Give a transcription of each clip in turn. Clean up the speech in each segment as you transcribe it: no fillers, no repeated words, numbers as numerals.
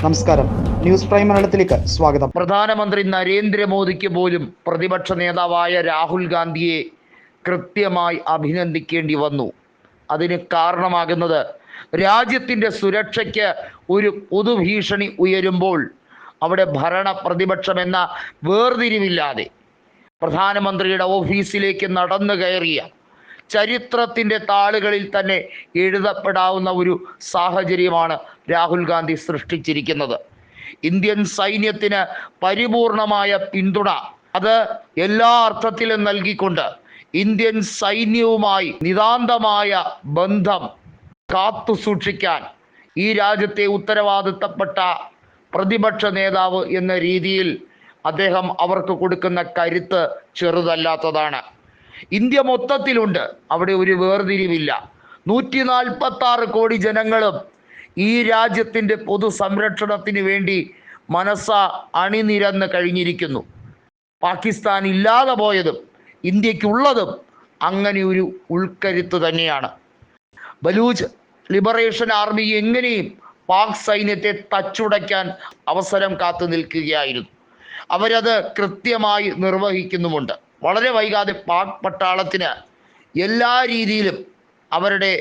നമസ്കാരം, news prime മലയാളത്തിലേക്ക് സ്വാഗതം. പ്രധാനമന്ത്രി നരേന്ദ്രമോദിക്ക് പോലും പ്രതിപക്ഷ നേതാവായ രാഹുൽ ഗാന്ധിയെ കൃത്യമായി അഭിനന്ദിക്കേണ്ടി വന്നു. അതിന് കാരണമാകുന്നത് രാജ്യത്തിൻ്റെ സുരക്ഷയ്ക്ക് ഒരു പൊതുഭീഷണി ഉയരുമ്പോൾ അവിടെ ഭരണ പ്രതിപക്ഷമെന്ന വേർതിരിവില്ലാതെ പ്രധാനമന്ത്രിയുടെ ഓഫീസിലേക്ക് നടന്നു കയറിയ ചരിത്രത്തിൻ്റെ താളുകളിൽ തന്നെ എഴുതപ്പെടാവുന്ന ഒരു സാഹചര്യമാണ് രാഹുൽ ഗാന്ധി സൃഷ്ടിച്ചിരിക്കുന്നത്. ഇന്ത്യൻ സൈന്യത്തിന് പരിപൂർണമായ പിന്തുണ അത് എല്ലാ അർത്ഥത്തിലും നൽകിക്കൊണ്ട് ഇന്ത്യൻ സൈന്യവുമായി നിതാന്തമായ ബന്ധം കാത്തു സൂക്ഷിക്കാൻ ഈ രാജ്യത്തെ ഉത്തരവാദിത്തപ്പെട്ട പ്രതിപക്ഷ നേതാവ് എന്ന രീതിയിൽ അദ്ദേഹം അവർക്ക് കൊടുക്കുന്ന കരുത്ത് ചെറുതല്ലാത്തതാണ്. ഇന്ത്യ മൊത്തത്തിലുണ്ട്, അവിടെ ഒരു വേർതിരിവില്ല. 146 കോടി ജനങ്ങളും ഈ രാജ്യത്തിൻ്റെ പൊതു സംരക്ഷണത്തിന് വേണ്ടി മനസ്സാ അണിനിരന്ന് കഴിഞ്ഞിരിക്കുന്നു. പാകിസ്ഥാൻ ഇല്ലാതെ പോയതും ഇന്ത്യക്കുള്ളതും അങ്ങനെ ഒരു ഉൾക്കരുത്ത് തന്നെയാണ്. ബലൂച്ച് ലിബറേഷൻ ആർമി എങ്ങനെയും പാക് സൈന്യത്തെ തച്ചുടയ്ക്കാൻ അവസരം കാത്തു നിൽക്കുകയായിരുന്നു. അവരത് കൃത്യമായി നിർവഹിക്കുന്നുമുണ്ട്. വളരെ വൈകാതെ പാക് പട്ടാളത്തിന് എല്ലാ രീതിയിലും അവരുടെ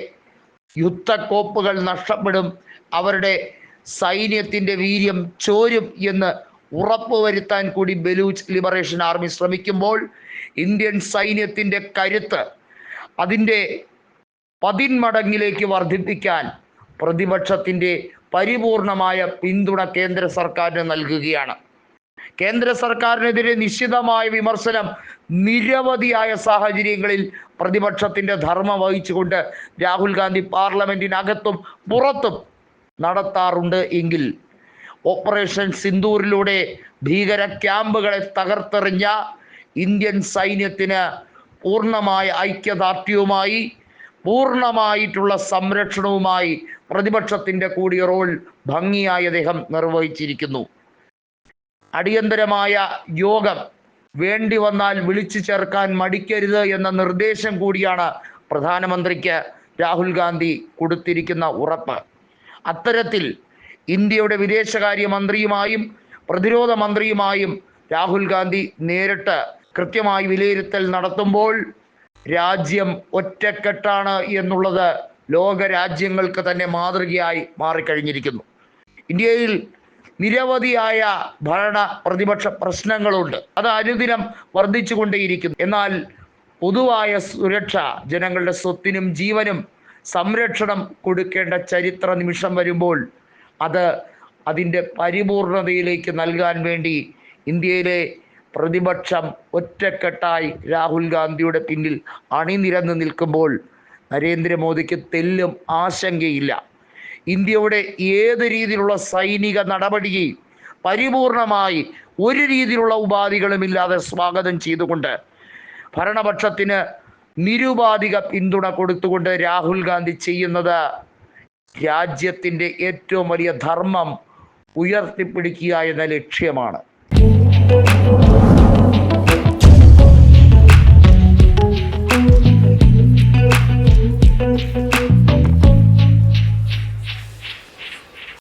യുദ്ധക്കോപ്പുകൾ നഷ്ടപ്പെടും, അവരുടെ സൈന്യത്തിൻ്റെ വീര്യം ചോരും എന്ന് ഉറപ്പുവരുത്താൻ കൂടി ബലൂച്ച് ലിബറേഷൻ ആർമി ശ്രമിക്കുമ്പോൾ ഇന്ത്യൻ സൈന്യത്തിൻ്റെ കരുത്ത് അതിൻ്റെ 10 മടങ്ങിലേക്ക് വർദ്ധിപ്പിക്കാൻ പ്രതിപക്ഷത്തിൻ്റെ പരിപൂർണമായ പിന്തുണ കേന്ദ്ര സർക്കാരിന് നൽകുകയാണ്. കേന്ദ്ര സർക്കാരിനെതിരെ നിശ്ചിതമായ വിമർശനം നിരവധിയായ സാഹചര്യങ്ങളിൽ പ്രതിപക്ഷത്തിൻ്റെ ധർമ്മം വഹിച്ചുകൊണ്ട് രാഹുൽ ഗാന്ധി പാർലമെന്റിനകത്തും പുറത്തും നടത്താറുണ്ട്. എങ്കിൽ ഓപ്പറേഷൻ സിന്ദൂറിലൂടെ ഭീകര ക്യാമ്പുകളെ തകർത്തെറിഞ്ഞ ഇന്ത്യൻ സൈന്യത്തിന് പൂർണ്ണമായ ഐക്യദാർഢ്യവുമായി പൂർണ്ണമായിട്ടുള്ള സംരക്ഷണവുമായി പ്രതിപക്ഷത്തിൻ്റെ കൂടി റോൾ ഭംഗിയായി അദ്ദേഹം നിർവഹിച്ചിരിക്കുന്നു. അടിയന്തരമായ യോഗം വേണ്ടി വന്നാൽ വിളിച്ചു ചേർക്കാൻ മടിക്കരുത് എന്ന നിർദ്ദേശം കൂടിയാണ് പ്രധാനമന്ത്രിക്ക് രാഹുൽ ഗാന്ധി കൊടുത്തിരിക്കുന്ന ഉറപ്പ്. അത്തരത്തിൽ ഇന്ത്യയുടെ വിദേശകാര്യ മന്ത്രിയുമായും പ്രതിരോധ മന്ത്രിയുമായും രാഹുൽ ഗാന്ധി നേരിട്ട് കൃത്യമായി വിലയിരുത്തൽ നടത്തുമ്പോൾ രാജ്യം ഒറ്റക്കെട്ടാണ് എന്നുള്ളത് ലോക രാജ്യങ്ങൾക്ക് തന്നെ മാതൃകയായി മാറിക്കഴിഞ്ഞിരിക്കുന്നു. ഇന്ത്യയിൽ നിരവധിയായ ഭരണ പ്രതിപക്ഷ പ്രശ്നങ്ങളുണ്ട്, അത് അനുദിനം വർദ്ധിച്ചുകൊണ്ടേയിരിക്കുന്നു. എന്നാൽ പൊതുവായ സുരക്ഷ, ജനങ്ങളുടെ സ്വത്തിനും ജീവനും സംരക്ഷണം കൊടുക്കേണ്ട ചരിത്ര നിമിഷം വരുമ്പോൾ അത് അതിൻ്റെ പരിപൂർണതയിലേക്ക് നൽകാൻ വേണ്ടി ഇന്ത്യയിലെ പ്രതിപക്ഷം ഒറ്റക്കെട്ടായി രാഹുൽ ഗാന്ധിയുടെ പിന്നിൽ അണിനിരന്ന് നിൽക്കുമ്പോൾ നരേന്ദ്രമോദിക്ക് തെല്ലും ആശങ്കയില്ല. ഇന്ത്യയുടെ ഏത് രീതിയിലുള്ള സൈനിക നടപടിയെയും പരിപൂർണമായി ഒരു രീതിയിലുള്ള ഉപാധികളുമില്ലാതെ സ്വാഗതം ചെയ്തുകൊണ്ട് ഭരണപക്ഷത്തിന് നിരുപാധിക പിന്തുണ കൊടുത്തുകൊണ്ട് രാഹുൽ ഗാന്ധി ചെയ്യുന്നത് രാജ്യത്തിൻ്റെ ഏറ്റവും വലിയ ധർമ്മം ഉയർത്തിപ്പിടിക്കുക എന്ന ലക്ഷ്യമാണ്.